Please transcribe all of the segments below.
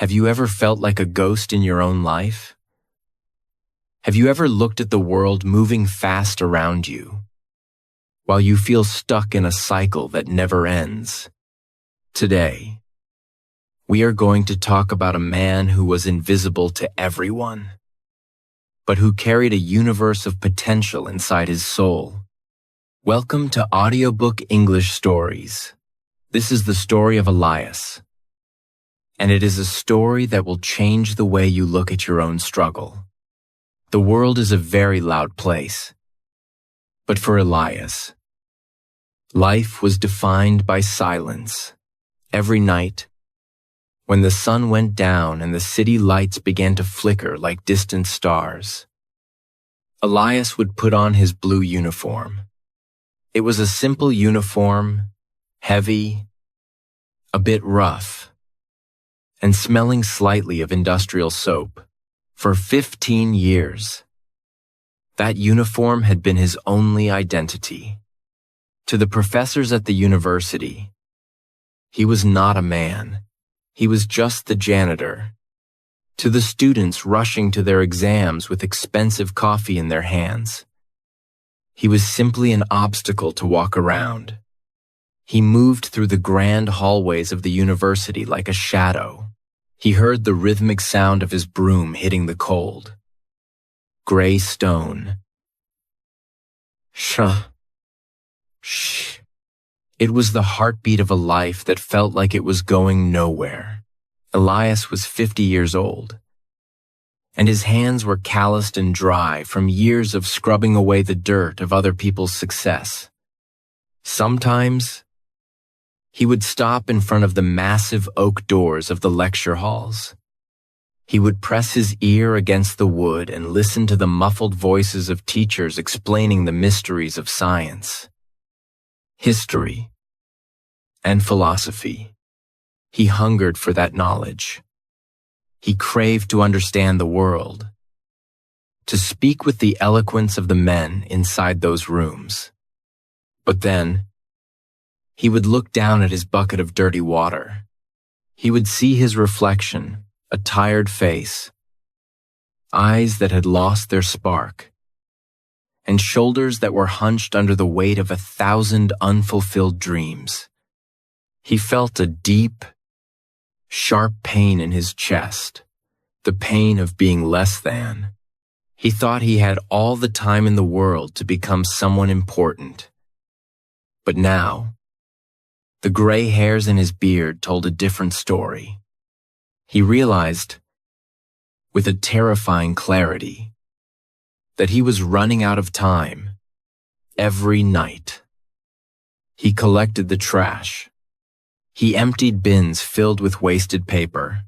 Have you ever felt like a ghost in your own life? Have you ever looked at the world moving fast around you, while you feel stuck in a cycle that never ends? Today, we are going to talk about a man who was invisible to everyone, but who carried a universe of potential inside his soul. Welcome to Audiobook English Stories. This is the story of Elias, and it is a story that will change the way you look at your own struggle. The world is a very loud place, but for Elias, life was defined by silence. Every night, when the sun went down and the city lights began to flicker like distant stars, Elias would put on his blue uniform. It was a simple uniform, heavy, a bit rough, and smelling slightly of industrial soap. For 15 years, that uniform had been his only identity. To the professors at the university, he was not a man. He was just the janitor. To the students rushing to their exams with expensive coffee in their hands, he was simply an obstacle to walk around. He moved through the grand hallways of the university like a shadow. He heard the rhythmic sound of his broom hitting the cold, gray stone. Shh. It was the heartbeat of a life that felt like it was going nowhere. Elias was 50 years old, and his hands were calloused and dry from years of scrubbing away the dirt of other people's success. Sometimes, he would stop in front of the massive oak doors of the lecture halls. He would press his ear against the wood and listen to the muffled voices of teachers explaining the mysteries of science, history, and philosophy. He hungered for that knowledge. He craved to understand the world, to speak with the eloquence of the men inside those rooms. But then, he would look down at his bucket of dirty water. He would see his reflection, a tired face, eyes that had lost their spark, and shoulders that were hunched under the weight of 1,000 unfulfilled dreams. He felt a deep, sharp pain in his chest, the pain of being less than. He thought he had all the time in the world to become someone important. But now, the gray hairs in his beard told a different story. He realized, with a terrifying clarity, that he was running out of time every night. He collected the trash. He emptied bins filled with wasted paper,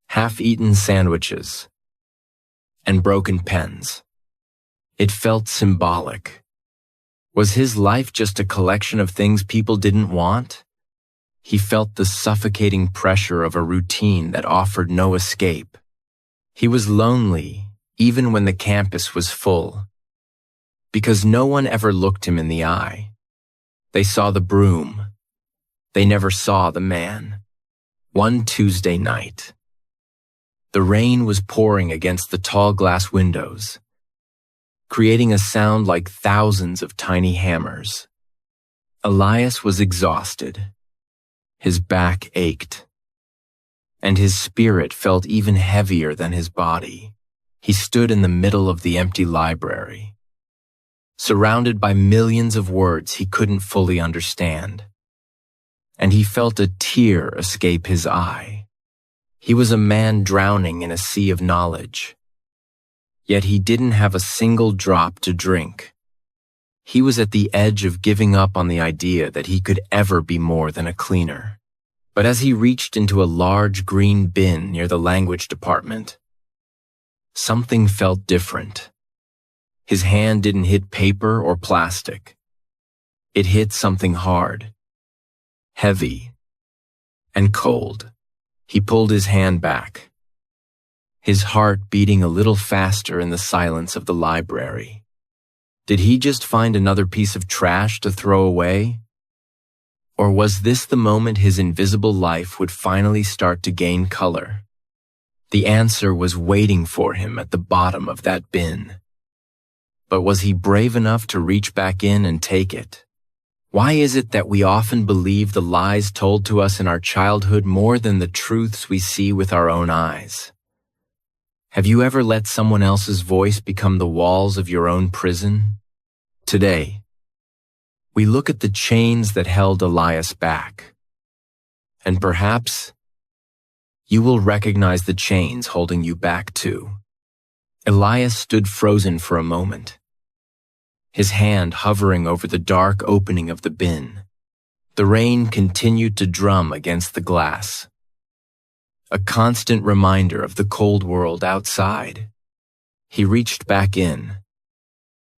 half-eaten sandwiches, and broken pens. It felt symbolic. Was his life just a collection of things people didn't want? He felt the suffocating pressure of a routine that offered no escape. He was lonely, even when the campus was full, because no one ever looked him in the eye. They saw the broom. They never saw the man. One Tuesday night, the rain was pouring against the tall glass windows, creating a sound like thousands of tiny hammers. Elias was exhausted. His back ached, and his spirit felt even heavier than his body. He stood in the middle of the empty library, surrounded by millions of words he couldn't fully understand, and he felt a tear escape his eye. He was a man drowning in a sea of knowledge, yet he didn't have a single drop to drink. He was at the edge of giving up on the idea that he could ever be more than a cleaner. But as he reached into a large green bin near the language department, something felt different. His hand didn't hit paper or plastic. It hit something hard, heavy, and cold. He pulled his hand back, his heart beating a little faster in the silence of the library. Did he just find another piece of trash to throw away? Or was this the moment his invisible life would finally start to gain color? The answer was waiting for him at the bottom of that bin. But was he brave enough to reach back in and take it? Why is it that we often believe the lies told to us in our childhood more than the truths we see with our own eyes? Have you ever let someone else's voice become the walls of your own prison? Today, we look at the chains that held Elias back. And perhaps you will recognize the chains holding you back too. Elias stood frozen for a moment, his hand hovering over the dark opening of the bin. The rain continued to drum against the glass, a constant reminder of the cold world outside. He reached back in,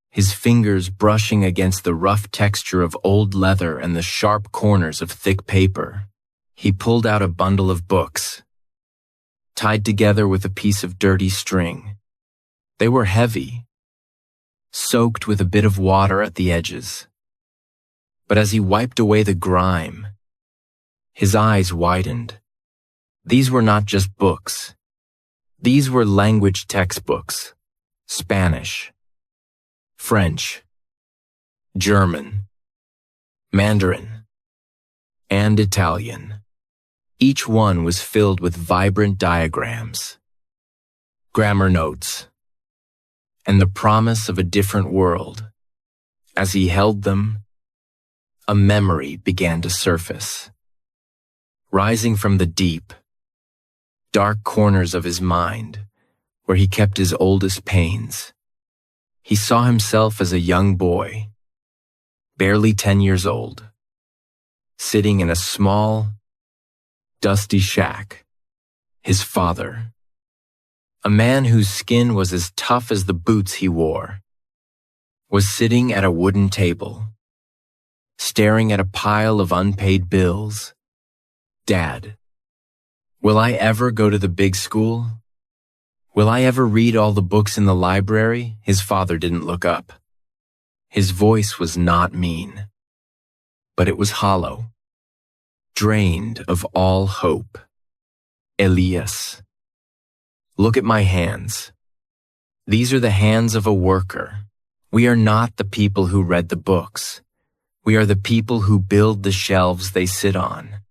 his fingers brushing against the rough texture of old leather and the sharp corners of thick paper. He pulled out a bundle of books, tied together with a piece of dirty string. They were heavy, soaked with a bit of water at the edges. But as he wiped away the grime, his eyes widened. These were not just books. These were language textbooks: Spanish, French, German, Mandarin, and Italian. Each one was filled with vibrant diagrams, grammar notes, and the promise of a different world. As he held them, a memory began to surface, rising from the deep, dark corners of his mind, where he kept his oldest pains. He saw himself as a young boy, barely 10 years old, sitting in a small, dusty shack. His father, a man whose skin was as tough as the boots he wore, was sitting at a wooden table, staring at a pile of unpaid bills. "Dad, will I ever go to the big school? Will I ever read all the books in the library?" His father didn't look up. His voice was not mean, but it was hollow, drained of all hope. "Elias, look at my hands. These are the hands of a worker. We are not the people who read the books. We are the people who build the shelves they sit on.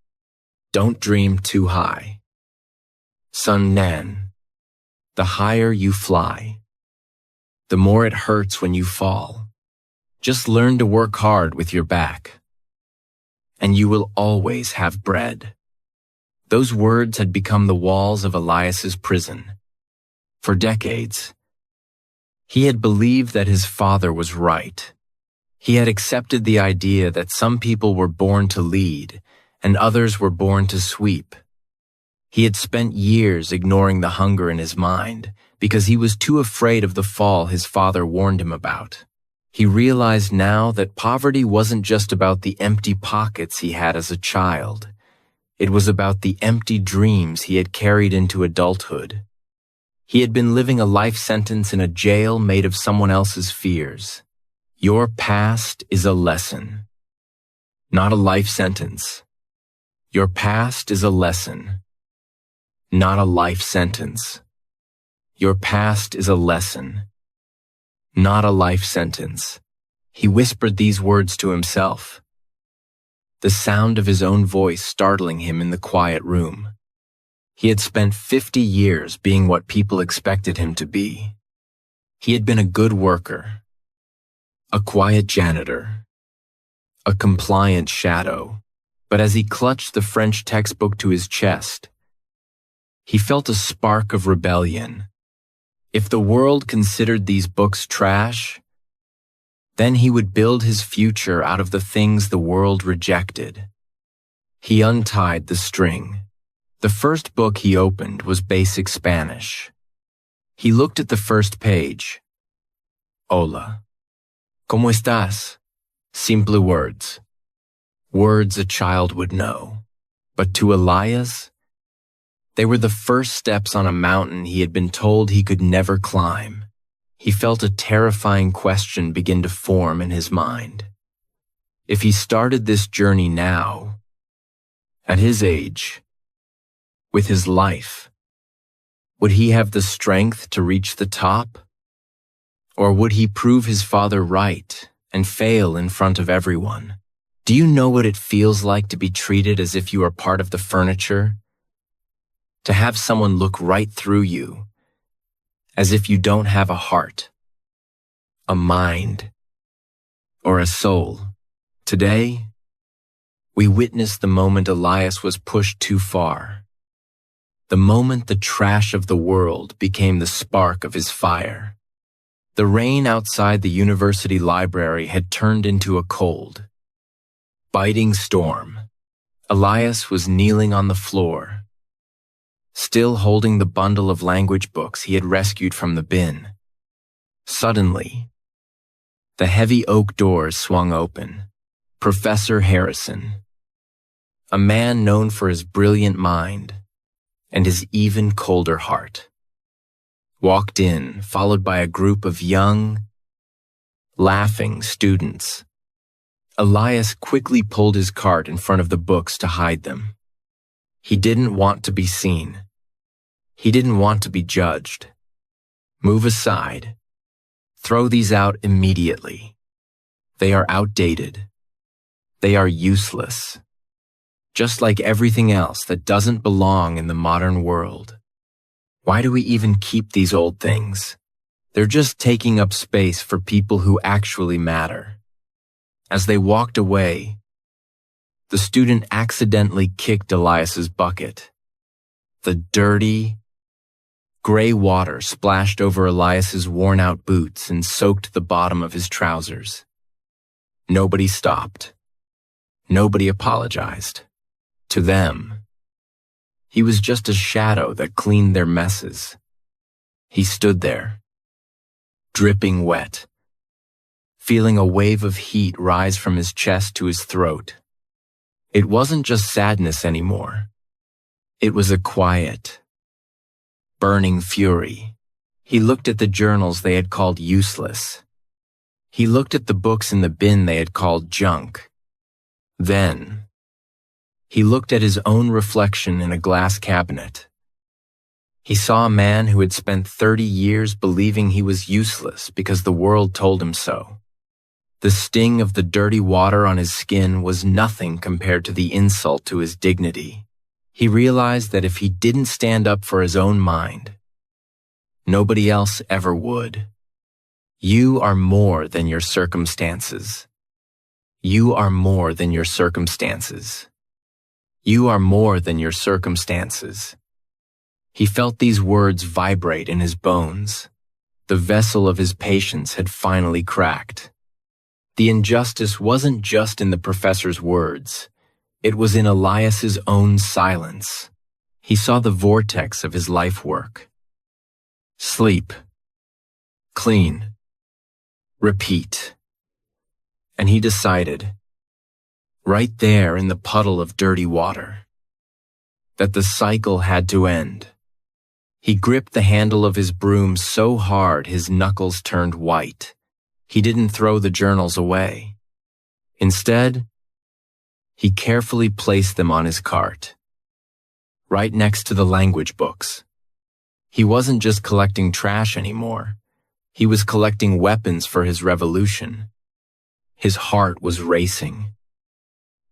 Don't dream too high. Son Nan, the higher you fly, the more it hurts when you fall. Just learn to work hard with your back, and you will always have bread." Those words had become the walls of Elias's prison. For decades, he had believed that his father was right. He had accepted the idea that some people were born to lead and others were born to sweep. He had spent years ignoring the hunger in his mind because he was too afraid of the fall his father warned him about. He realized now that poverty wasn't just about the empty pockets he had as a child. It was about the empty dreams he had carried into adulthood. He had been living a life sentence in a jail made of someone else's fears. Your past is a lesson, not a life sentence. Your past is a lesson, not a life sentence. Your past is a lesson, not a life sentence. He whispered these words to himself, the sound of his own voice startling him in the quiet room. He had spent 50 years being what people expected him to be. He had been a good worker, a quiet janitor, a compliant shadow. But as he clutched the French textbook to his chest, he felt a spark of rebellion. If the world considered these books trash, then he would build his future out of the things the world rejected. He untied the string. The first book he opened was Basic Spanish. He looked at the first page. Hola. ¿Cómo estás? Simple words. Words a child would know. But to Elias, they were the first steps on a mountain he had been told he could never climb. He felt a terrifying question begin to form in his mind. If he started this journey now, at his age, with his life, would he have the strength to reach the top? Or would he prove his father right and fail in front of everyone? Do you know what it feels like to be treated as if you are part of the furniture? To have someone look right through you, as if you don't have a heart, a mind, or a soul. Today, we witness the moment Elias was pushed too far. The moment the trash of the world became the spark of his fire. The rain outside the university library had turned into a cold, biting storm. Elias was kneeling on the floor, still holding the bundle of language books he had rescued from the bin. Suddenly, the heavy oak doors swung open. Professor Harrison, a man known for his brilliant mind and his even colder heart, walked in, followed by a group of young, laughing students. Elias quickly pulled his cart in front of the books to hide them. He didn't want to be seen. He didn't want to be judged. Move aside. Throw these out immediately. They are outdated. They are useless. Just like everything else that doesn't belong in the modern world. Why do we even keep these old things? They're just taking up space for people who actually matter. As they walked away, the student accidentally kicked Elias's bucket. The dirty, gray water splashed over Elias's worn-out boots and soaked the bottom of his trousers. Nobody stopped. Nobody apologized. To them, he was just a shadow that cleaned their messes. He stood there, dripping wet, feeling a wave of heat rise from his chest to his throat. It wasn't just sadness anymore. It was a quiet, burning fury. He looked at the journals they had called useless. He looked at the books in the bin they had called junk. Then, he looked at his own reflection in a glass cabinet. He saw a man who had spent 30 years believing he was useless because the world told him so. The sting of the dirty water on his skin was nothing compared to the insult to his dignity. He realized that if he didn't stand up for his own mind, nobody else ever would. You are more than your circumstances. You are more than your circumstances. You are more than your circumstances. He felt these words vibrate in his bones. The vessel of his patience had finally cracked. The injustice wasn't just in the professor's words. It was in Elias's own silence. He saw the vortex of his life work. Sleep. Clean. Repeat. And he decided, right there in the puddle of dirty water, that the cycle had to end. He gripped the handle of his broom so hard his knuckles turned white. He didn't throw the journals away. Instead, he carefully placed them on his cart, right next to the language books. He wasn't just collecting trash anymore. He was collecting weapons for his revolution. His heart was racing.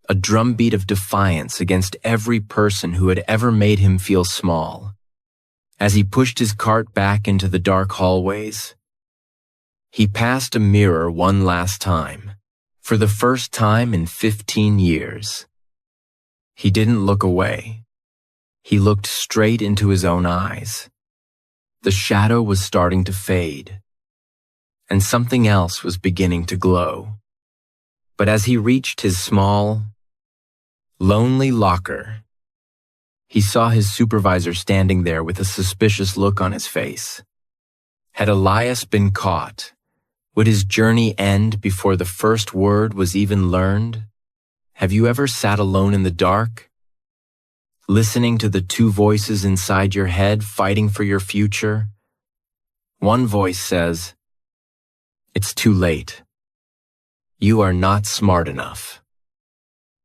A drumbeat of defiance against every person who had ever made him feel small. As he pushed his cart back into the dark hallways, he passed a mirror one last time, for the first time in 15 years. He didn't look away. He looked straight into his own eyes. The shadow was starting to fade, and something else was beginning to glow. But as he reached his small, lonely locker, he saw his supervisor standing there with a suspicious look on his face. Had Elias been caught? Would his journey end before the first word was even learned? Have you ever sat alone in the dark, listening to the two voices inside your head fighting for your future? One voice says, "It's too late. "You are not smart enough,"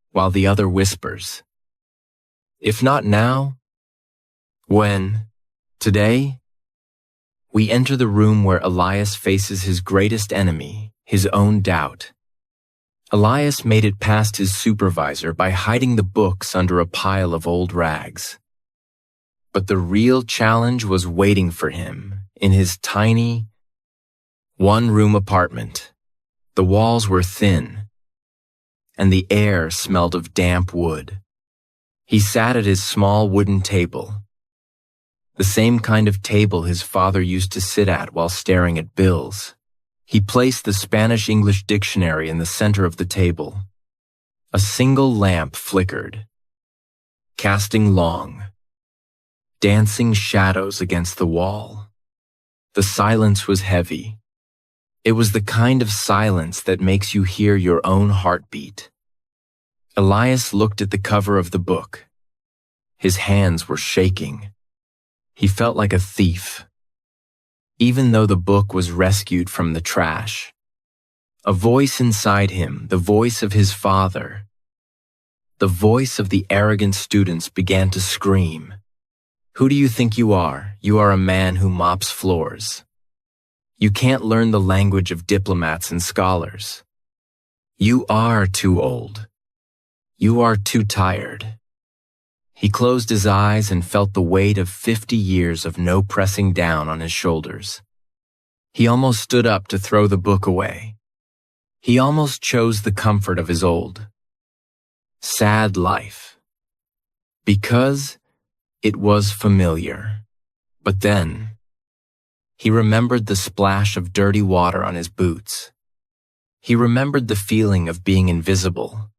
while the other whispers, "If not now, when? Today?" We enter the room where Elias faces his greatest enemy, his own doubt. Elias made it past his supervisor by hiding the books under a pile of old rags. But the real challenge was waiting for him in his tiny, one-room apartment. The walls were thin, and the air smelled of damp wood. He sat at his small wooden table, the same kind of table his father used to sit at while staring at bills. He placed the Spanish-English dictionary in the center of the table. A single lamp flickered, casting long, dancing shadows against the wall. The silence was heavy. It was the kind of silence that makes you hear your own heartbeat. Elias looked at the cover of the book. His hands were shaking. He felt like a thief, even though the book was rescued from the trash. A voice inside him, the voice of his father, the voice of the arrogant students, began to scream. "Who do you think you are? You are a man who mops floors. You can't learn the language of diplomats and scholars. You are too old. You are too tired." He closed his eyes and felt the weight of 50 years of no pressing down on his shoulders. He almost stood up to throw the book away. He almost chose the comfort of his old, sad life, because it was familiar. But then, he remembered the splash of dirty water on his boots. He remembered the feeling of being invisible.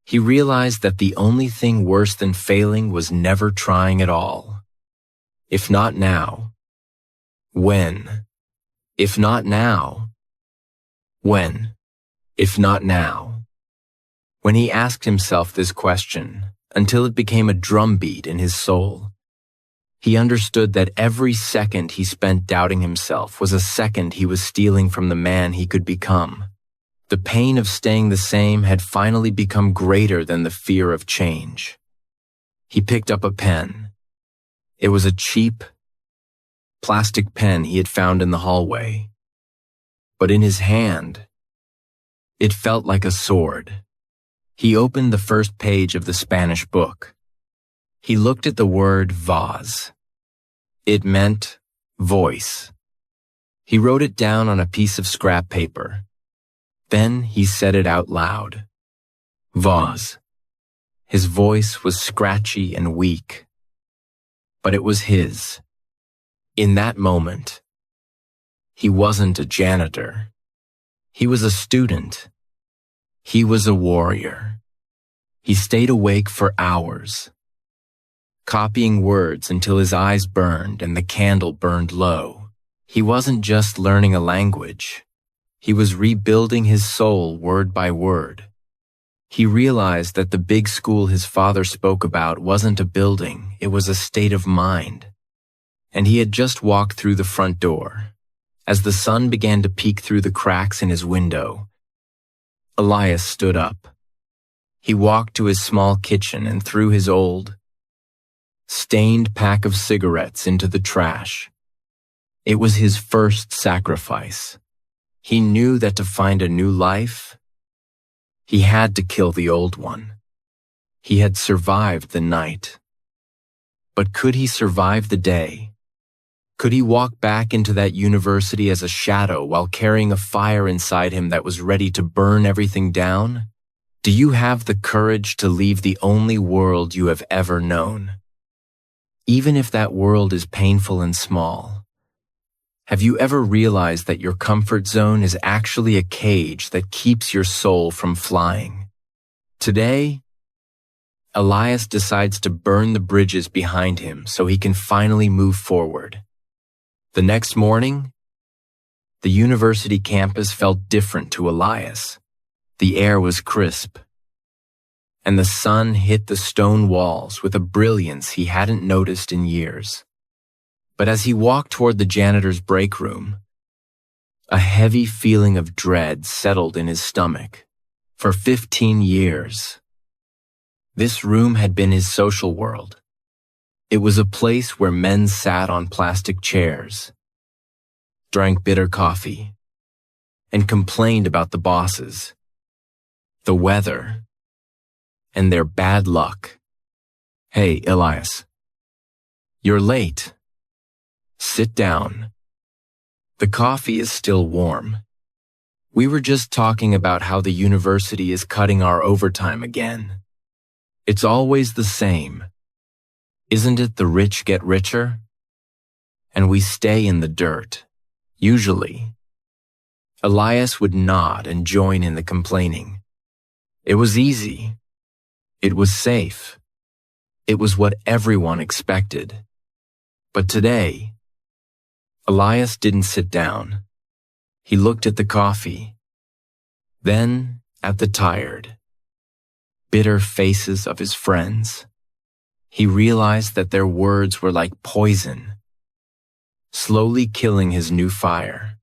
He realized that the only thing worse than failing was never trying at all. If not now, when? If not now, when? If not now? When he asked himself this question, until it became a drumbeat in his soul, he understood that every second he spent doubting himself was a second he was stealing from the man he could become. The pain of staying the same had finally become greater than the fear of change. He picked up a pen. It was a cheap, plastic pen he had found in the hallway. But in his hand, it felt like a sword. He opened the first page of the Spanish book. He looked at the word vase. It meant voice. He wrote it down on a piece of scrap paper. Then he said it out loud. Vase. His voice was scratchy and weak, but it was his. In that moment, he wasn't a janitor. He was a student. He was a warrior. He stayed awake for hours, copying words until his eyes burned and the candle burned low. He wasn't just learning a language. He was rebuilding his soul word by word. He realized that the big school his father spoke about wasn't a building, it was a state of mind. And he had just walked through the front door. As the sun began to peek through the cracks in his window, Elias stood up. He walked to his small kitchen and threw his old, stained pack of cigarettes into the trash. It was his first sacrifice. He knew that to find a new life, he had to kill the old one. He had survived the night. But could he survive the day? Could he walk back into that university as a shadow while carrying a fire inside him that was ready to burn everything down? Do you have the courage to leave the only world you have ever known? Even if that world is painful and small. Have you ever realized that your comfort zone is actually a cage that keeps your soul from flying? Today, Elias decides to burn the bridges behind him so he can finally move forward. The next morning, the university campus felt different to Elias. The air was crisp, and the sun hit the stone walls with a brilliance he hadn't noticed in years. But as he walked toward the janitor's break room, A heavy feeling of dread settled in his stomach. For 15 years, this room had been his social world. It was a place where men sat on plastic chairs, drank bitter coffee, and complained about the bosses, the weather, and their bad luck. "Hey, Elias. You're late. Sit down. The coffee is still warm. We were just talking about how the university is cutting our overtime again. It's always the same. Isn't it the rich get richer? And we stay in the dirt, usually." Elias would nod and join in the complaining. It was easy. It was safe. It was what everyone expected. But today, Elias didn't sit down. He looked at the coffee, then at the tired, bitter faces of his friends. He realized that their words were like poison, slowly killing his new fire.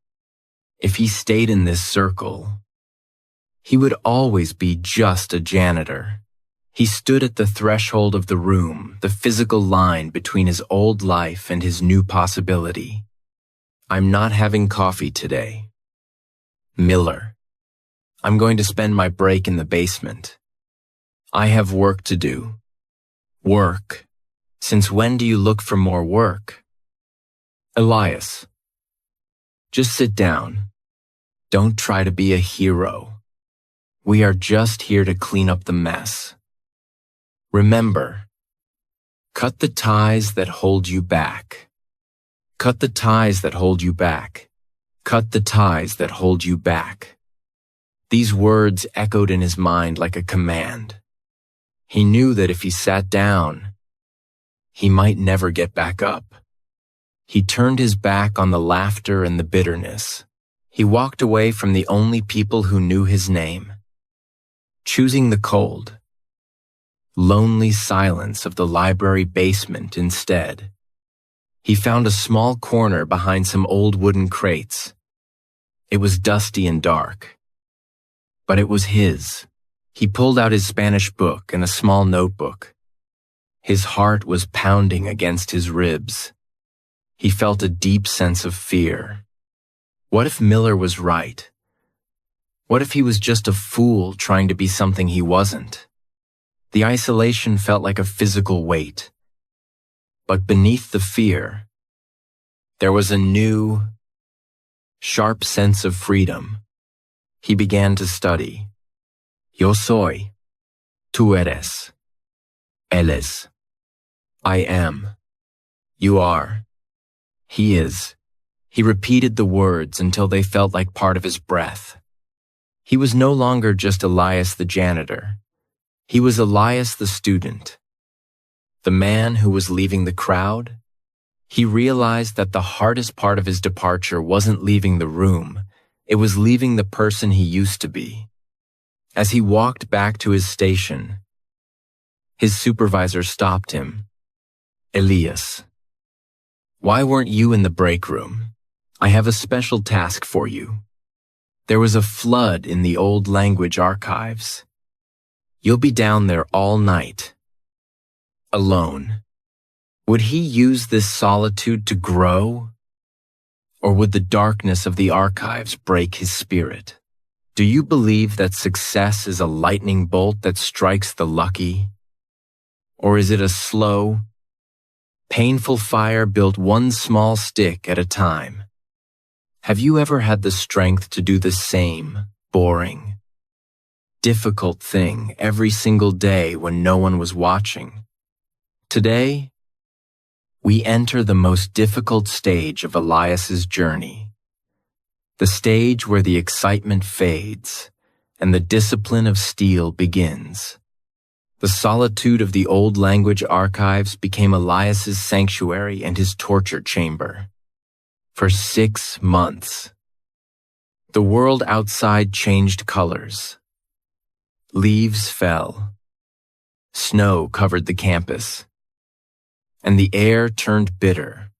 If he stayed in this circle, he would always be just a janitor. He stood at the threshold of the room, the physical line between his old life and his new possibility. "I'm not having coffee today. Miller. I'm going to spend my break in the basement. I have work to do." "Work? Since when do you look for more work?" "Elias, just sit down. Don't try to be a hero. We are just here to clean up the mess. Remember, cut the ties that hold you back. Cut the ties that hold you back. Cut the ties that hold you back." These words echoed in his mind like a command. He knew that if he sat down, he might never get back up. He turned his back on the laughter and the bitterness. He walked away from the only people who knew his name, choosing the cold, lonely silence of the library basement instead. He found a small corner behind some old wooden crates. It was dusty and dark, but it was his. He pulled out his Spanish book and a small notebook. His heart was pounding against his ribs. He felt a deep sense of fear. What if Miller was right? What if he was just a fool trying to be something he wasn't? The isolation felt like a physical weight. But beneath the fear, there was a new, sharp sense of freedom. He began to study. Yo soy. Tú eres. Él es. I am. You are. He is. He repeated the words until they felt like part of his breath. He was no longer just Elias the janitor. He was Elias the student. The man who was leaving the crowd. He realized that the hardest part of his departure wasn't leaving the room. It was leaving the person he used to be. As he walked back to his station, his supervisor stopped him. "Elias, why weren't you in the break room? I have a special task for you." There was a flood in the old language archives. "You'll be down there all night, alone." Would he use this solitude to grow? Or would the darkness of the archives break his spirit? Do you believe that success is a lightning bolt that strikes the lucky? Or is it a slow, painful fire built one small stick at a time? Have you ever had the strength to do the same boring, difficult thing every single day when no one was watching? Today, we enter the most difficult stage of Elias's journey, the stage where the excitement fades and the discipline of steel begins. The solitude of the old language archives became Elias's sanctuary and his torture chamber. For 6 months, the world outside changed colors. Leaves fell. Snow covered the campus. And the air turned bitter,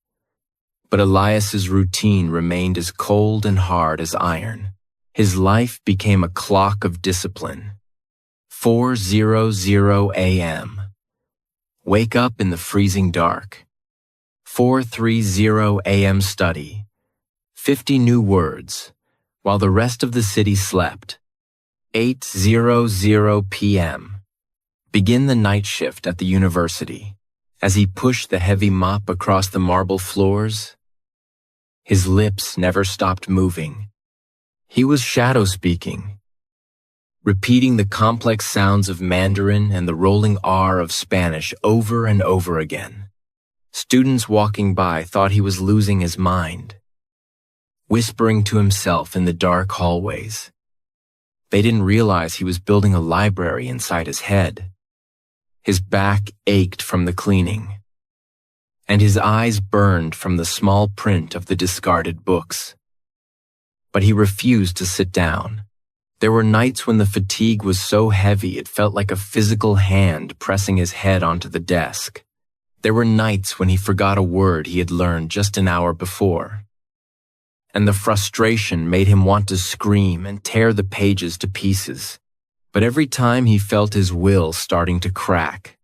But Elias's routine remained as cold and hard as iron. His life became a clock of discipline. 4:00 a.m. Wake up in the freezing dark. 4:30 a.m. study. 50 new words, while the rest of the city slept. 8:00 p.m. Begin the night shift at the university. As he pushed the heavy mop across the marble floors, his lips never stopped moving. He was shadow speaking, repeating the complex sounds of Mandarin and the rolling R of Spanish over and over again. Students walking by thought he was losing his mind, whispering to himself in the dark hallways. They didn't realize he was building a library inside his head. His back ached from the cleaning, and his eyes burned from the small print of the discarded books. But he refused to sit down. There were nights when the fatigue was so heavy it felt like a physical hand pressing his head onto the desk. There were nights when he forgot a word he had learned just an hour before, and the frustration made him want to scream and tear the pages to pieces. But every time he felt his will starting to crack,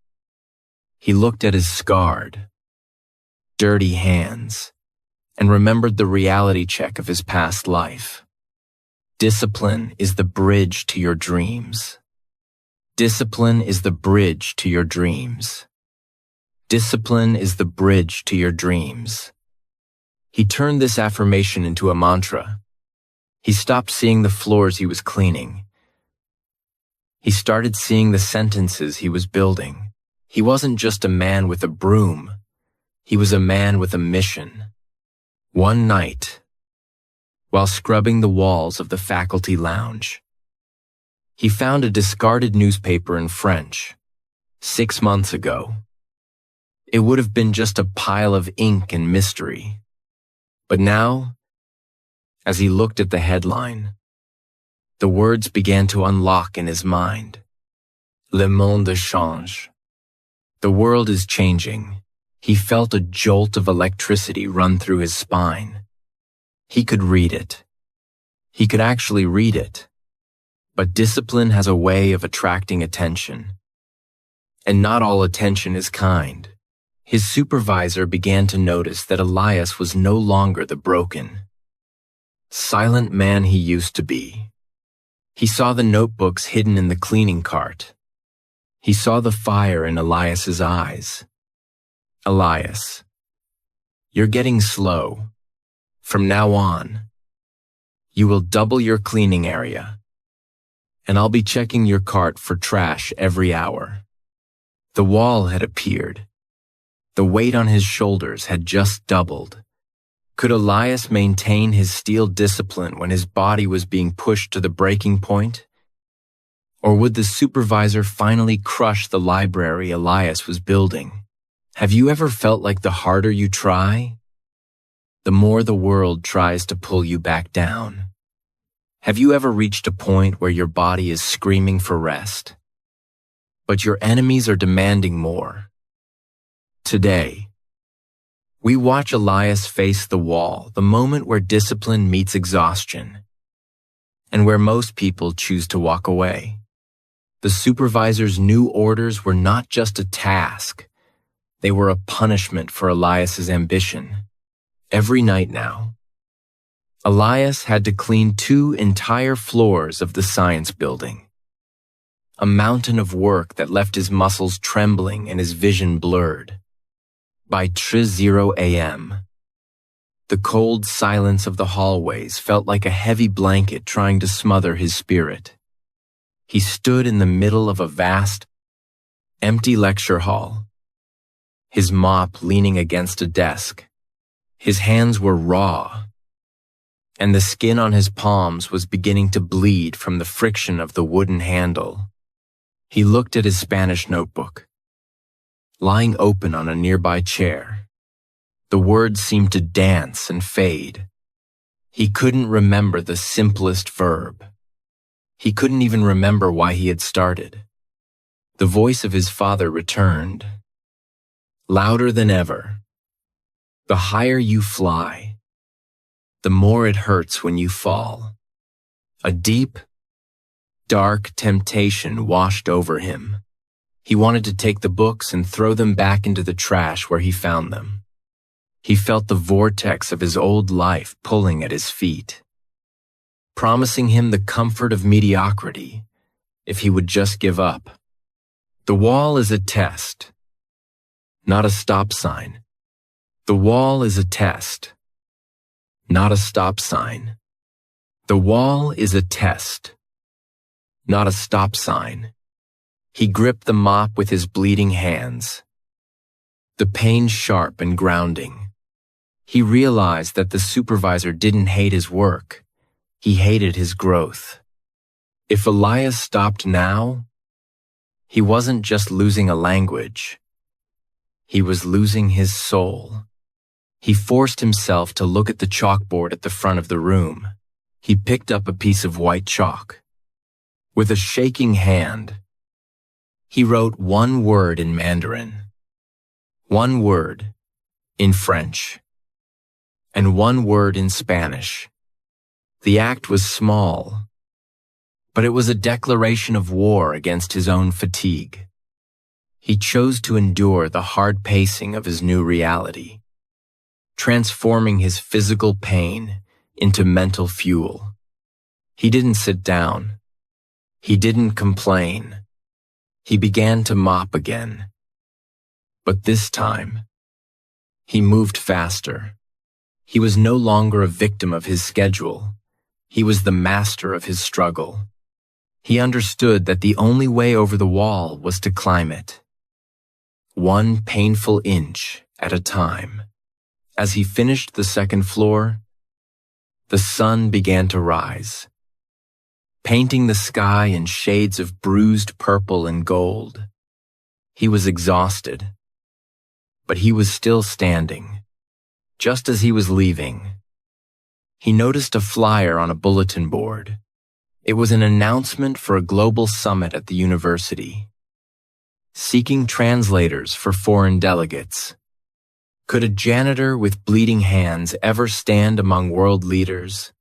he looked at his scarred, dirty hands and remembered the reality check of his past life. Discipline is the bridge to your dreams. Discipline is the bridge to your dreams. Discipline is the bridge to your dreams. He turned this affirmation into a mantra. He stopped seeing the floors he was cleaning. He started seeing the sentences he was building. He wasn't just a man with a broom. He was a man with a mission. One night, while scrubbing the walls of the faculty lounge, he found a discarded newspaper in French. 6 months ago. It would have been just a pile of ink and mystery. But now, as he looked at the headline, the words began to unlock in his mind. Le monde change. The world is changing. He felt a jolt of electricity run through his spine. He could read it. He could actually read it. But discipline has a way of attracting attention. And not all attention is kind. His supervisor began to notice that Elias was no longer the broken, silent man he used to be. He saw the notebooks hidden in the cleaning cart. He saw the fire in Elias's eyes. Elias, you're getting slow. From now on, you will double your cleaning area, and I'll be checking your cart for trash every hour. The wall had appeared. The weight on his shoulders had just doubled. Could Elias maintain his steel discipline when his body was being pushed to the breaking point? Or would the supervisor finally crush the library Elias was building? Have you ever felt like the harder you try, the more the world tries to pull you back down? Have you ever reached a point where your body is screaming for rest, but your enemies are demanding more? Today, we watch Elias face the wall, the moment where discipline meets exhaustion, and where most people choose to walk away. The supervisor's new orders were not just a task, they were a punishment for Elias's ambition. Every night now, Elias had to clean 2 entire floors of the science building, a mountain of work that left his muscles trembling and his vision blurred. By 3:00 a.m., the cold silence of the hallways felt like a heavy blanket trying to smother his spirit. He stood in the middle of a vast, empty lecture hall, his mop leaning against a desk. His hands were raw, and the skin on his palms was beginning to bleed from the friction of the wooden handle. He looked at his Spanish notebook, lying open on a nearby chair. The words seemed to dance and fade. He couldn't remember the simplest verb. He couldn't even remember why he had started. The voice of his father returned, louder than ever. The higher you fly, the more it hurts when you fall. A deep, dark temptation washed over him. He wanted to take the books and throw them back into the trash where he found them. He felt the vortex of his old life pulling at his feet, promising him the comfort of mediocrity if he would just give up. The wall is a test, not a stop sign. The wall is a test, not a stop sign. The wall is a test, not a stop sign. He gripped the mop with his bleeding hands, the pain sharp and grounding. He realized that the supervisor didn't hate his work. He hated his growth. If Elias stopped now, he wasn't just losing a language. He was losing his soul. He forced himself to look at the chalkboard at the front of the room. He picked up a piece of white chalk. With a shaking hand, he wrote one word in Mandarin, one word in French, and one word in Spanish. The act was small, but it was a declaration of war against his own fatigue. He chose to endure the hard pacing of his new reality, transforming his physical pain into mental fuel. He didn't sit down. He didn't complain. He began to mop again. But this time, he moved faster. He was no longer a victim of his schedule. He was the master of his struggle. He understood that the only way over the wall was to climb it, one painful inch at a time. As he finished the second floor, the sun began to rise, painting the sky in shades of bruised purple and gold. He was exhausted, but he was still standing. Just as he was leaving, he noticed a flyer on a bulletin board. It was an announcement for a global summit at the university, seeking translators for foreign delegates. Could a janitor with bleeding hands ever stand among world leaders?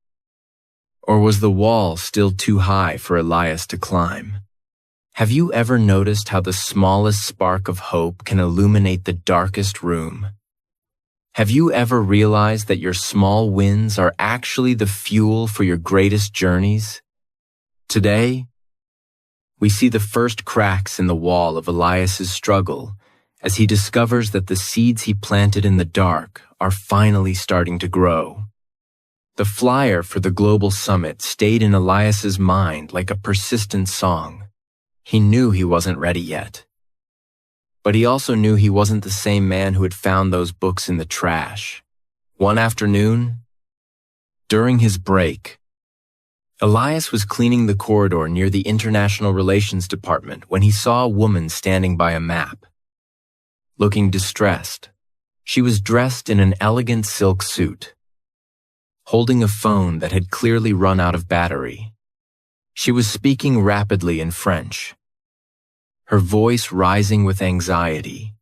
Or was the wall still too high for Elias to climb? Have you ever noticed how the smallest spark of hope can illuminate the darkest room? Have you ever realized that your small wins are actually the fuel for your greatest journeys? Today, we see the first cracks in the wall of Elias's struggle as he discovers that the seeds he planted in the dark are finally starting to grow. The flyer for the global summit stayed in Elias's mind like a persistent song. He knew he wasn't ready yet. But he also knew he wasn't the same man who had found those books in the trash. One afternoon, during his break, Elias was cleaning the corridor near the International Relations Department when he saw a woman standing by a map, looking distressed. She was dressed in an elegant silk suit, holding a phone that had clearly run out of battery. She was speaking rapidly in French, her voice rising with anxiety.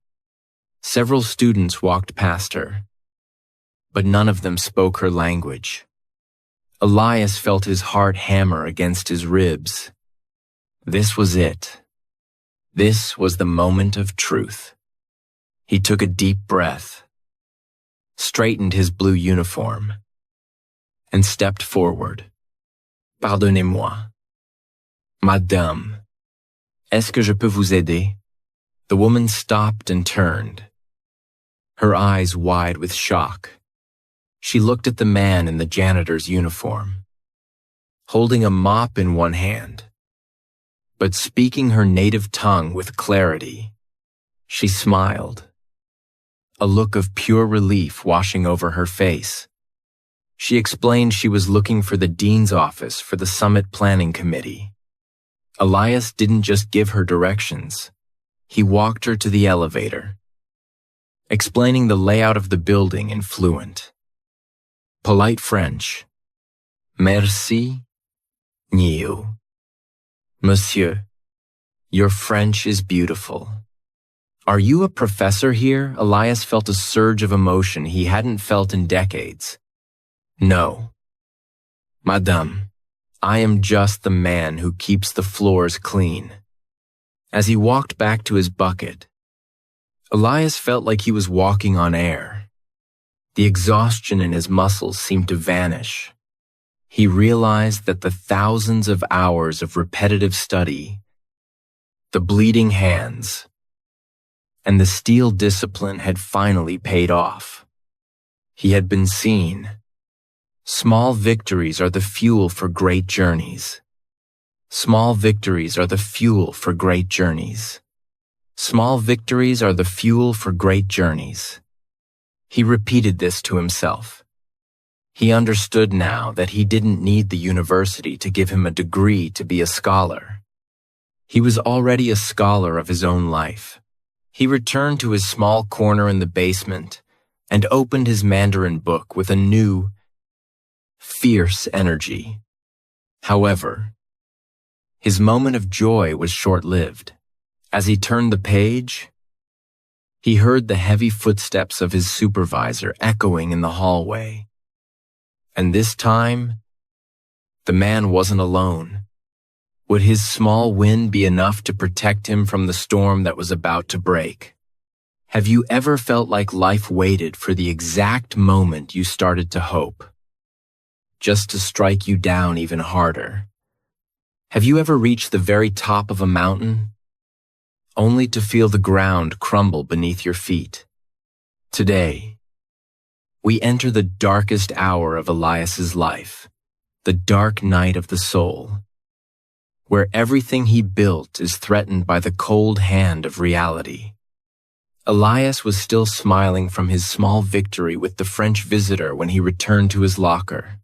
Several students walked past her, but none of them spoke her language. Elias felt his heart hammer against his ribs. This was it. This was the moment of truth. He took a deep breath, straightened his blue uniform, and stepped forward. Pardonnez-moi. Madame, est-ce que je peux vous aider? The woman stopped and turned, her eyes wide with shock. She looked at the man in the janitor's uniform, holding a mop in one hand, but speaking her native tongue with clarity. She smiled, a look of pure relief washing over her face. She explained she was looking for the dean's office for the summit planning committee. Elias didn't just give her directions. He walked her to the elevator, explaining the layout of the building in fluent, polite French. Merci, Niu. Monsieur, your French is beautiful. Are you a professor here? Elias felt a surge of emotion he hadn't felt in decades. No, madame, I am just the man who keeps the floors clean. As he walked back to his bucket, Elias felt like he was walking on air. The exhaustion in his muscles seemed to vanish. He realized that the thousands of hours of repetitive study, the bleeding hands, and the steel discipline had finally paid off. He had been seen. Small victories are the fuel for great journeys. Small victories are the fuel for great journeys. Small victories are the fuel for great journeys. He repeated this to himself. He understood now that he didn't need the university to give him a degree to be a scholar. He was already a scholar of his own life. He returned to his small corner in the basement and opened his Mandarin book with a new, fierce energy. However, his moment of joy was short-lived. As he turned the page, he heard the heavy footsteps of his supervisor echoing in the hallway. And this time, the man wasn't alone. Would his small win be enough to protect him from the storm that was about to break? Have you ever felt like life waited for the exact moment you started to hope, just to strike you down even harder? Have you ever reached the very top of a mountain, only to feel the ground crumble beneath your feet? Today, we enter the darkest hour of Elias's life, the dark night of the soul, where everything he built is threatened by the cold hand of reality. Elias was still smiling from his small victory with the French visitor when he returned to his locker.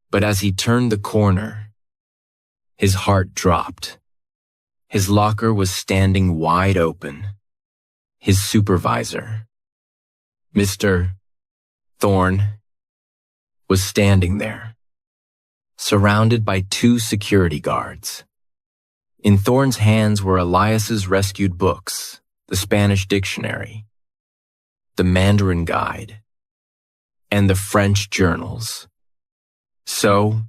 But as he turned the corner, his heart dropped. His locker was standing wide open. His supervisor, Mr. Thorne, was standing there, surrounded by 2 security guards. In Thorne's hands were Elias's rescued books, the Spanish dictionary, the Mandarin guide, and the French journals. So,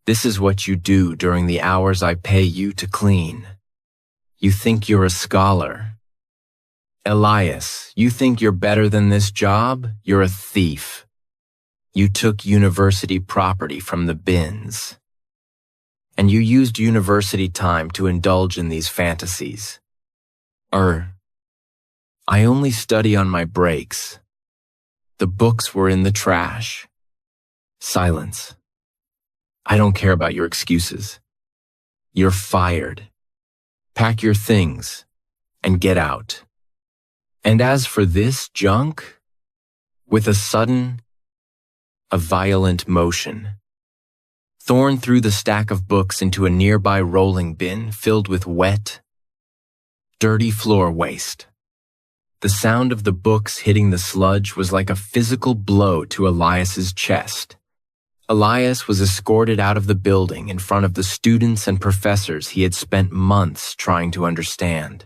this is what you do during the hours I pay you to clean. You think you're a scholar. Elias, you think you're better than this job? You're a thief. You took university property from the bins. And you used university time to indulge in these fantasies. I only study on my breaks. The books were in the trash. Silence. I don't care about your excuses. You're fired. Pack your things and get out. And as for this junk, with a violent motion, Thorne threw the stack of books into a nearby rolling bin filled with wet, dirty floor waste. The sound of the books hitting the sludge was like a physical blow to Elias's chest. Elias was escorted out of the building in front of the students and professors he had spent months trying to understand.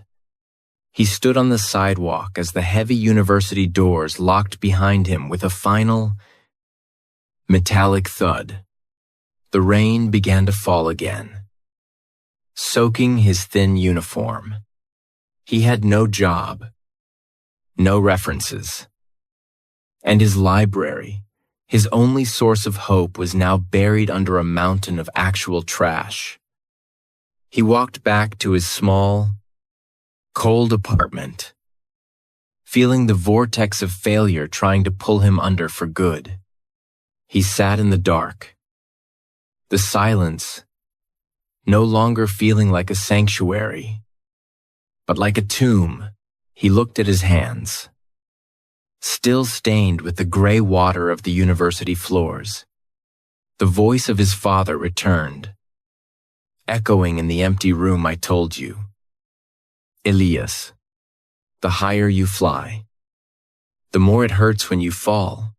He stood on the sidewalk as the heavy university doors locked behind him with a final, metallic thud. The rain began to fall again, soaking his thin uniform. He had no job, no references, and his library, his only source of hope, was now buried under a mountain of actual trash. He walked back to his small, cold apartment, feeling the vortex of failure trying to pull him under for good. He sat in the dark, the silence no longer feeling like a sanctuary, but like a tomb. He looked at his hands, still stained with the gray water of the university floors. The voice of his father returned, echoing in the empty room. I told you. Elias, the higher you fly, the more it hurts when you fall.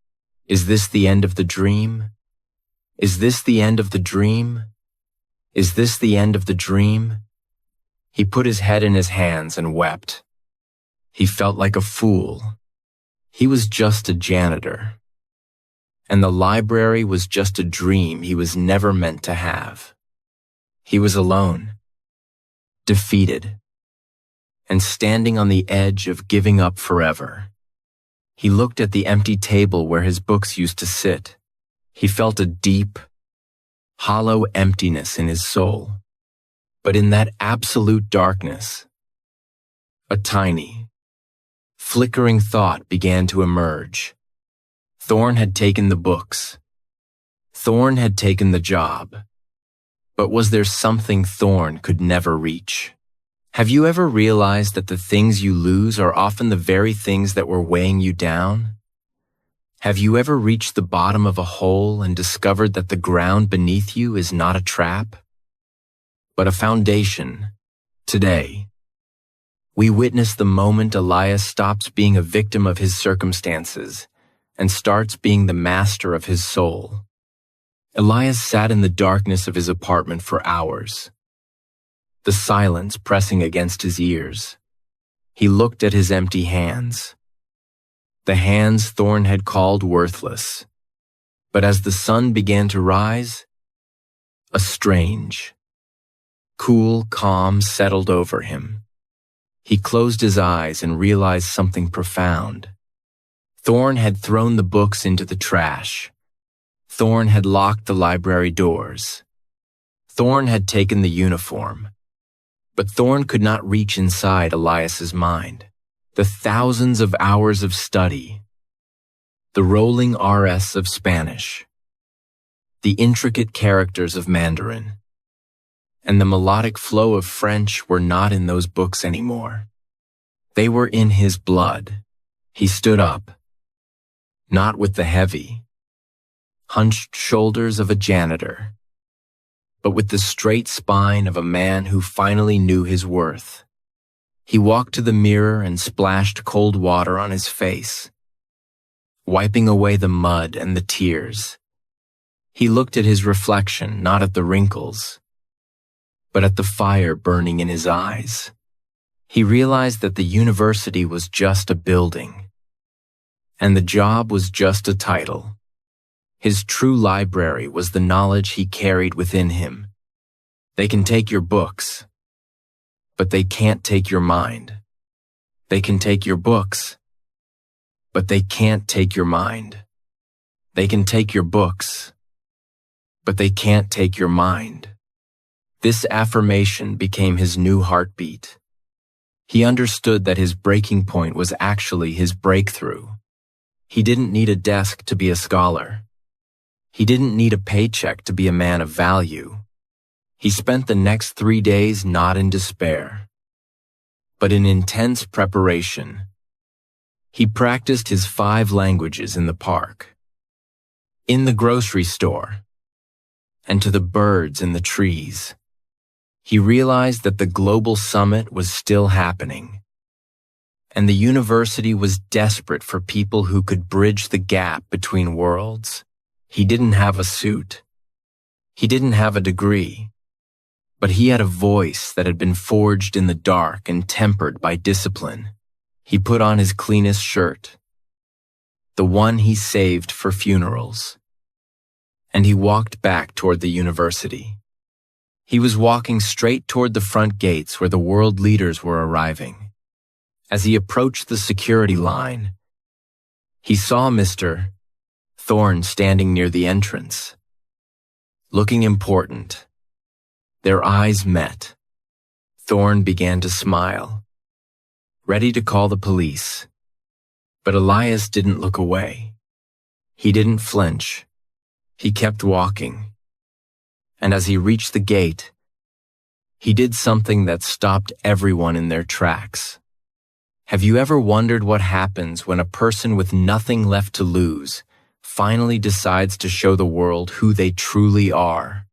Is this the end of the dream? Is this the end of the dream? Is this the end of the dream? He put his head in his hands and wept. He felt like a fool. He was just a janitor. And the library was just a dream he was never meant to have. He was alone, defeated, and standing on the edge of giving up forever. He looked at the empty table where his books used to sit. He felt a deep, hollow emptiness in his soul. But in that absolute darkness, a tiny, flickering thought began to emerge. Thorn had taken the books. Thorn had taken the job. But was there something Thorn could never reach? Have you ever realized that the things you lose are often the very things that were weighing you down? Have you ever reached the bottom of a hole and discovered that the ground beneath you is not a trap, but a foundation? Today, we witness the moment Elias stops being a victim of his circumstances and starts being the master of his soul. Elias sat in the darkness of his apartment for hours, the silence pressing against his ears. He looked at his empty hands, the hands Thorn had called worthless. But as the sun began to rise, a strange, cool calm settled over him. He closed his eyes and realized something profound. Thorn had thrown the books into the trash. Thorn had locked the library doors. Thorn had taken the uniform. But Thorn could not reach inside Elias's mind. The thousands of hours of study, the rolling RS of Spanish, the intricate characters of Mandarin, and the melodic flow of French were not in those books anymore. They were in his blood. He stood up, not with the heavy, hunched shoulders of a janitor, but with the straight spine of a man who finally knew his worth. He walked to the mirror and splashed cold water on his face, wiping away the mud and the tears. He looked at his reflection, not at the wrinkles, but at the fire burning in his eyes. He realized that the university was just a building, and the job was just a title. His true library was the knowledge he carried within him. They can take your books, but they can't take your mind. They can take your books, but they can't take your mind. They can take your books, but they can't take your mind. This affirmation became his new heartbeat. He understood that his breaking point was actually his breakthrough. He didn't need a desk to be a scholar. He didn't need a paycheck to be a man of value. He spent the next 3 days not in despair, but in intense preparation. He practiced his 5 languages in the park, in the grocery store, and to the birds in the trees. He realized that the global summit was still happening, and the university was desperate for people who could bridge the gap between worlds. He didn't have a suit. He didn't have a degree. But he had a voice that had been forged in the dark and tempered by discipline. He put on his cleanest shirt, the one he saved for funerals, and he walked back toward the university. He was walking straight toward the front gates where the world leaders were arriving. As he approached the security line, he saw Mr. Thorn standing near the entrance, looking important. Their eyes met. Thorn began to smile, ready to call the police. But Elias didn't look away. He didn't flinch. He kept walking. And as he reached the gate, he did something that stopped everyone in their tracks. Have you ever wondered what happens when a person with nothing left to lose finally decides to show the world who they truly are?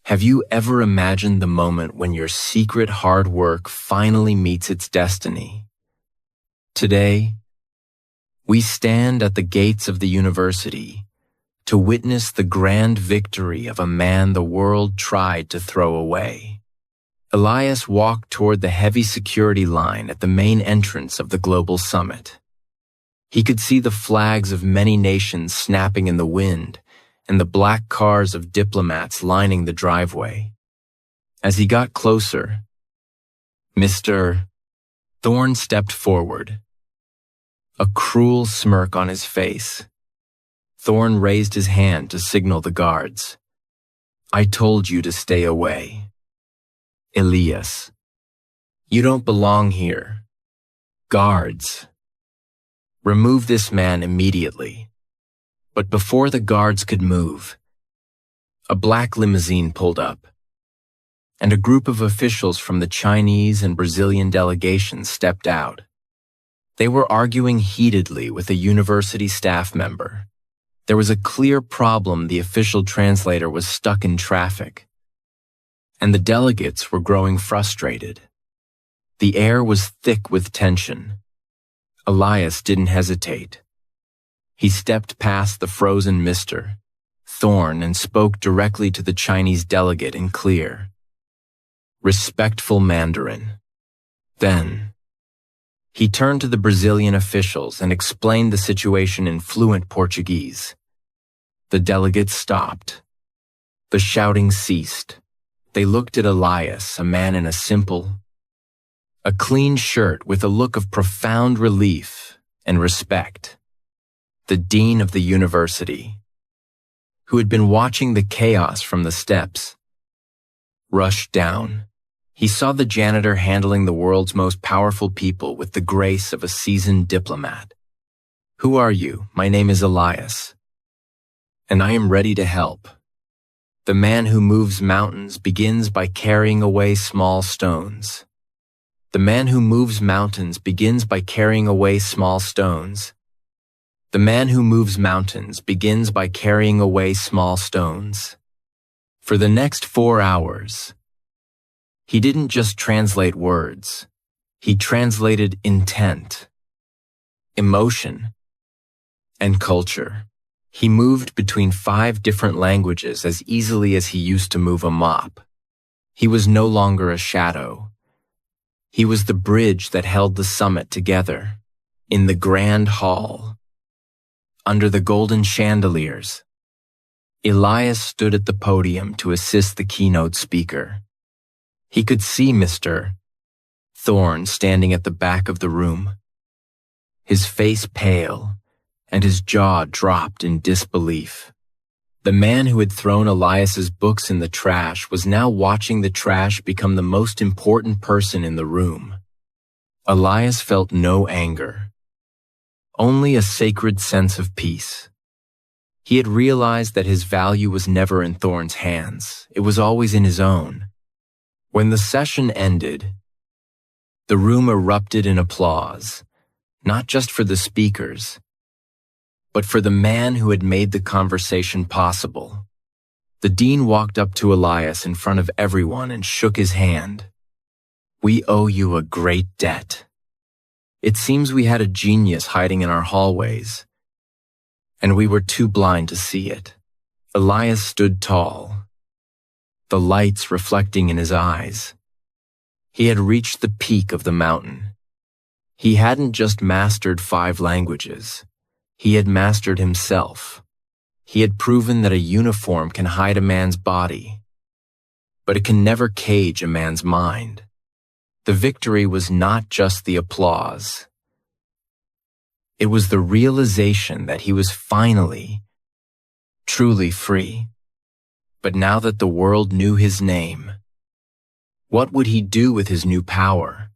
Have you ever imagined the moment when your secret hard work finally meets its destiny? Today, we stand at the gates of the university to witness the grand victory of a man the world tried to throw away. Elias walked toward the heavy security line at the main entrance of the global summit. He could see the flags of many nations snapping in the wind and the black cars of diplomats lining the driveway. As he got closer, Mr. Thorne stepped forward, a cruel smirk on his face. Thorne raised his hand to signal the guards. "I told you to stay away. Elias, you don't belong here. Guards, remove this man immediately." But before the guards could move, a black limousine pulled up, and a group of officials from the Chinese and Brazilian delegations stepped out. They were arguing heatedly with a university staff member. There was a clear problem: the official translator was stuck in traffic, and the delegates were growing frustrated. The air was thick with tension. Elias didn't hesitate. He stepped past the frozen Mr. Thorne and spoke directly to the Chinese delegate in clear, respectful Mandarin. Then, he turned to the Brazilian officials and explained the situation in fluent Portuguese. The delegates stopped. The shouting ceased. They looked at Elias, a man in a clean shirt with a look of profound relief and respect. The dean of the university, who had been watching the chaos from the steps, rushed down. He saw the janitor handling the world's most powerful people with the grace of a seasoned diplomat. "Who are you? My name is Elias, and I am ready to help. The man who moves mountains begins by carrying away small stones. The man who moves mountains begins by carrying away small stones. The man who moves mountains begins by carrying away small stones." For the next 4 hours, he didn't just translate words. He translated intent, emotion, and culture. He moved between 5 different languages as easily as he used to move a mop. He was no longer a shadow. He was the bridge that held the summit together. In the grand hall, under the golden chandeliers, Elias stood at the podium to assist the keynote speaker. He could see Mr. Thorne standing at the back of the room, his face pale and his jaw dropped in disbelief. The man who had thrown Elias's books in the trash was now watching the trash become the most important person in the room. Elias felt no anger, only a sacred sense of peace. He had realized that his value was never in Thorne's hands. It was always in his own. When the session ended, the room erupted in applause, not just for the speakers, but for the man who had made the conversation possible. The dean walked up to Elias in front of everyone and shook his hand. "We owe you a great debt. It seems we had a genius hiding in our hallways, and we were too blind to see it." Elias stood tall, the lights reflecting in his eyes. He had reached the peak of the mountain. He hadn't just mastered 5 languages. He had mastered himself. He had proven that a uniform can hide a man's body, but it can never cage a man's mind. The victory was not just the applause. It was the realization that he was finally, truly free. But now that the world knew his name, what would he do with his new power?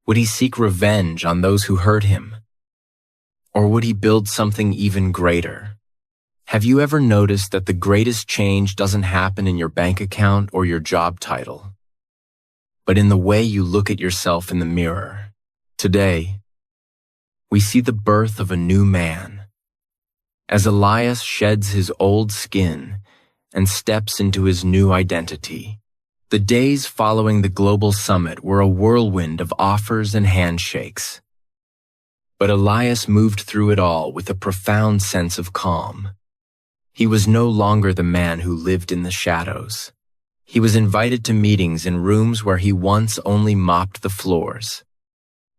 Would he seek revenge on those who hurt him? Or would he build something even greater? Have you ever noticed that the greatest change doesn't happen in your bank account or your job title, but in the way you look at yourself in the mirror? Today, we see the birth of a new man. As Elias sheds his old skin and steps into his new identity, the days following the global summit were a whirlwind of offers and handshakes. But Elias moved through it all with a profound sense of calm. He was no longer the man who lived in the shadows. He was invited to meetings in rooms where he once only mopped the floors.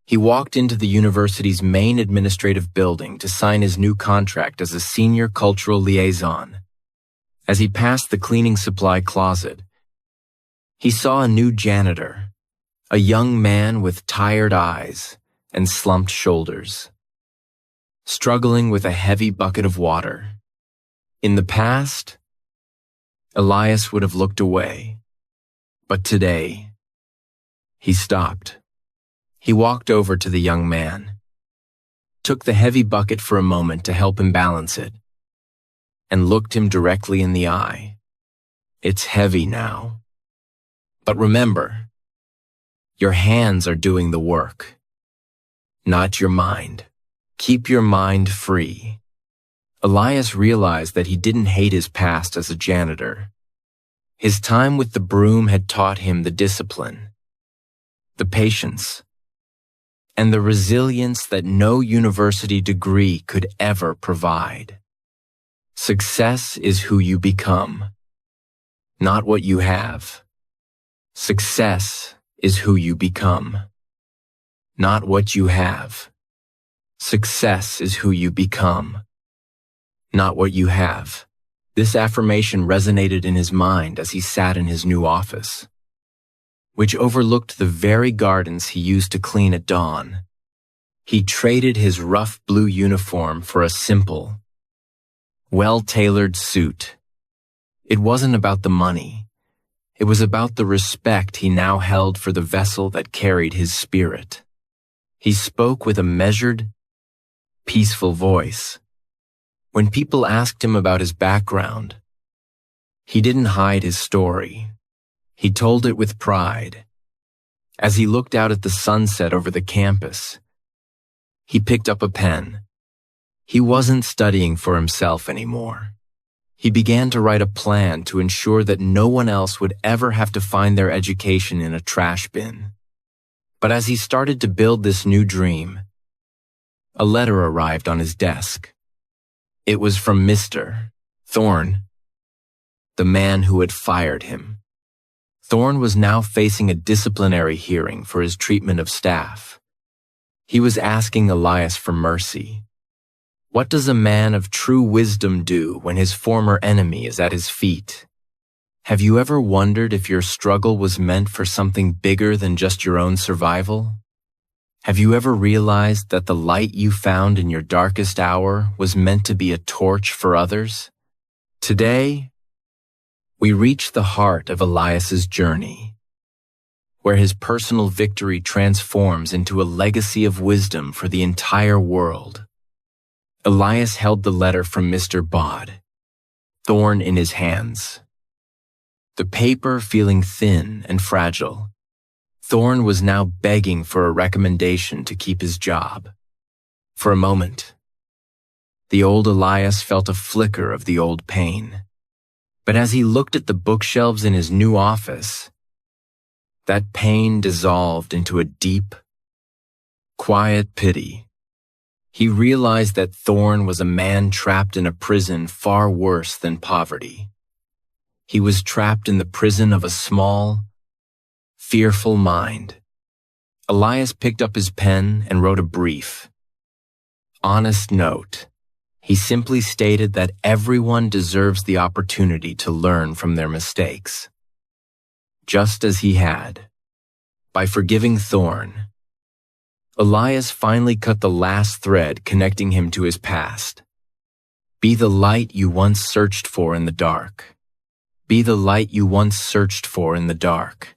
He walked into the university's main administrative building to sign his new contract as a senior cultural liaison. As he passed the cleaning supply closet, he saw a new janitor, a young man with tired eyes and slumped shoulders, struggling with a heavy bucket of water. In the past, Elias would have looked away, but today, he stopped. He walked over to the young man, took the heavy bucket for a moment to help him balance it, and looked him directly in the eye. It's heavy now. But remember, your hands are doing the work, not your mind. Keep your mind free. Elias realized that he didn't hate his past as a janitor. His time with the broom had taught him the discipline, the patience, and the resilience that no university degree could ever provide. Success is who you become, not what you have. Success is who you become, not what you have. Success is who you become, not what you have. This affirmation resonated in his mind as he sat in his new office, which overlooked the very gardens he used to clean at dawn. He traded his rough blue uniform for a simple, well-tailored suit. It wasn't about the money. It was about the respect he now held for the vessel that carried his spirit. He spoke with a measured, peaceful voice. When people asked him about his background, he didn't hide his story. He told it with pride. As he looked out at the sunset over the campus, he picked up a pen. He wasn't studying for himself anymore. He began to write a plan to ensure that no one else would ever have to find their education in a trash bin. But as he started to build this new dream, a letter arrived on his desk. It was from Mr. Thorne, the man who had fired him. Thorne was now facing a disciplinary hearing for his treatment of staff. He was asking Elias for mercy. What does a man of true wisdom do when his former enemy is at his feet? Have you ever wondered if your struggle was meant for something bigger than just your own survival? Have you ever realized that the light you found in your darkest hour was meant to be a torch for others? Today, we reach the heart of Elias's journey, where his personal victory transforms into a legacy of wisdom for the entire world. Elias held the letter from Mr. Bod, Thorne in his hands. The paper feeling thin and fragile, Thorne was now begging for a recommendation to keep his job. For a moment, the old Elias felt a flicker of the old pain. But as he looked at the bookshelves in his new office, that pain dissolved into a deep, quiet pity. He realized that Thorne was a man trapped in a prison far worse than poverty. He was trapped in the prison of a small, fearful mind. Elias picked up his pen and wrote a brief, honest note. He simply stated that everyone deserves the opportunity to learn from their mistakes, just as he had. By forgiving Thorne, Elias finally cut the last thread connecting him to his past. Be the light you once searched for in the dark. Be the light you once searched for in the dark.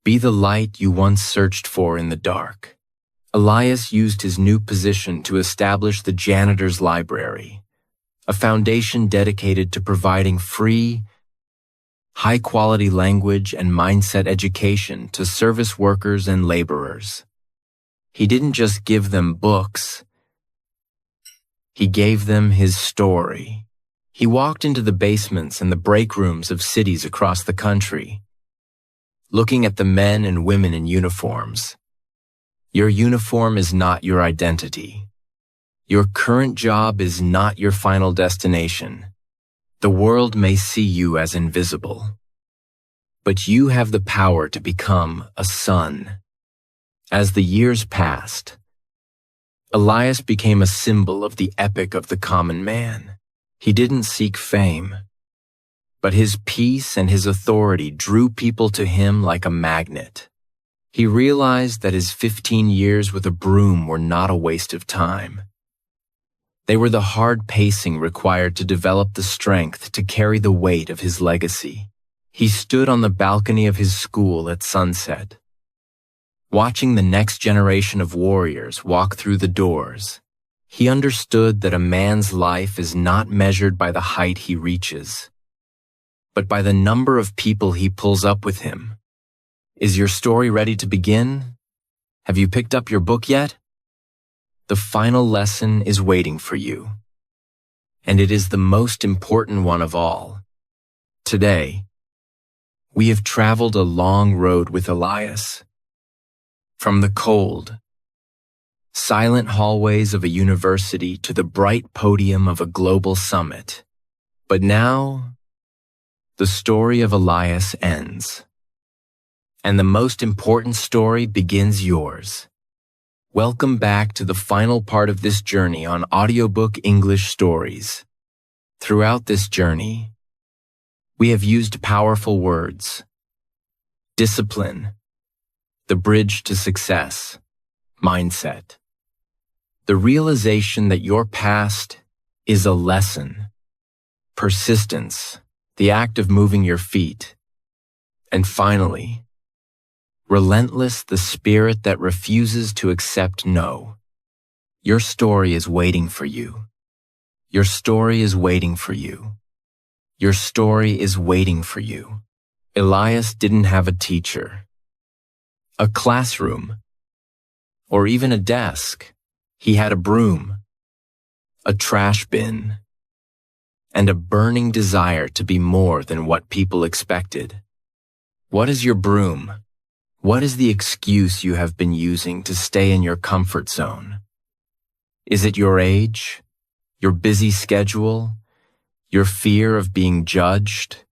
Be the light you once searched for in the dark. Elias used his new position to establish the Janitor's Library, a foundation dedicated to providing free, high-quality language and mindset education to service workers and laborers. He didn't just give them books. He gave them his story. He walked into the basements and the break rooms of cities across the country, looking at the men and women in uniforms. Your uniform is not your identity. Your current job is not your final destination. The world may see you as invisible, but you have the power to become a son. As the years passed, Elias became a symbol of the epic of the common man. He didn't seek fame, but his peace and his authority drew people to him like a magnet. He realized that his 15 years with a broom were not a waste of time. They were the hard pacing required to develop the strength to carry the weight of his legacy. He stood on the balcony of his school at sunset, watching the next generation of warriors walk through the doors. He understood that a man's life is not measured by the height he reaches, but by the number of people he pulls up with him. Is your story ready to begin? Have you picked up your book yet? The final lesson is waiting for you, and it is the most important one of all. Today, we have traveled a long road with Elias. From the cold, silent hallways of a university to the bright podium of a global summit. But now, the story of Elias ends, and the most important story begins yours. Welcome back to the final part of this journey on Audiobook English Stories. Throughout this journey, we have used powerful words: discipline, the bridge to success, mindset, the realization that your past is a lesson, persistence, the act of moving your feet, and finally, relentless, the spirit that refuses to accept no. Your story is waiting for you. Your story is waiting for you. Your story is waiting for you. Elias didn't have a teacher, a classroom, or even a desk. He had a broom, a trash bin, and a burning desire to be more than what people expected. What is your broom? What is the excuse you have been using to stay in your comfort zone? Is it your age, your busy schedule, your fear of being judged?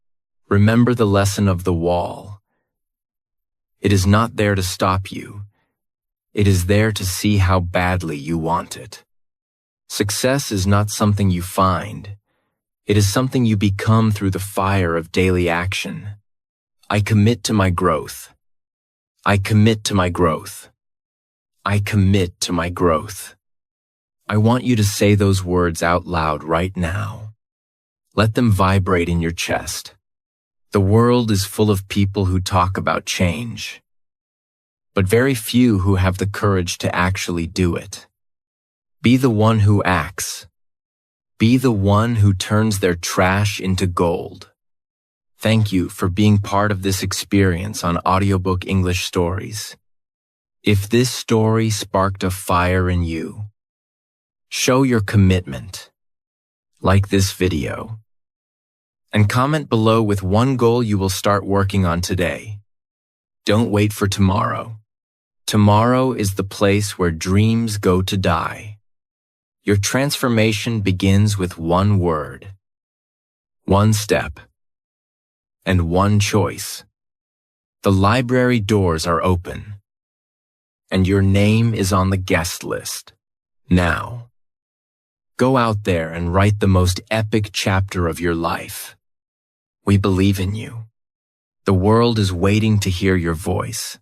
Remember the lesson of the wall. It is not there to stop you. It is there to see how badly you want it. Success is not something you find. It is something you become through the fire of daily action. I commit to my growth. I commit to my growth. I commit to my growth. I want you to say those words out loud right now. Let them vibrate in your chest. The world is full of people who talk about change, but very few who have the courage to actually do it. Be the one who acts. Be the one who turns their trash into gold. Thank you for being part of this experience on Audiobook English Stories. If this story sparked a fire in you, show your commitment. Like this video, and comment below with one goal you will start working on today. Don't wait for tomorrow. Tomorrow is the place where dreams go to die. Your transformation begins with one word, one step, and one choice. The library doors are open, and your name is on the guest list. Now, go out there and write the most epic chapter of your life. We believe in you. The world is waiting to hear your voice.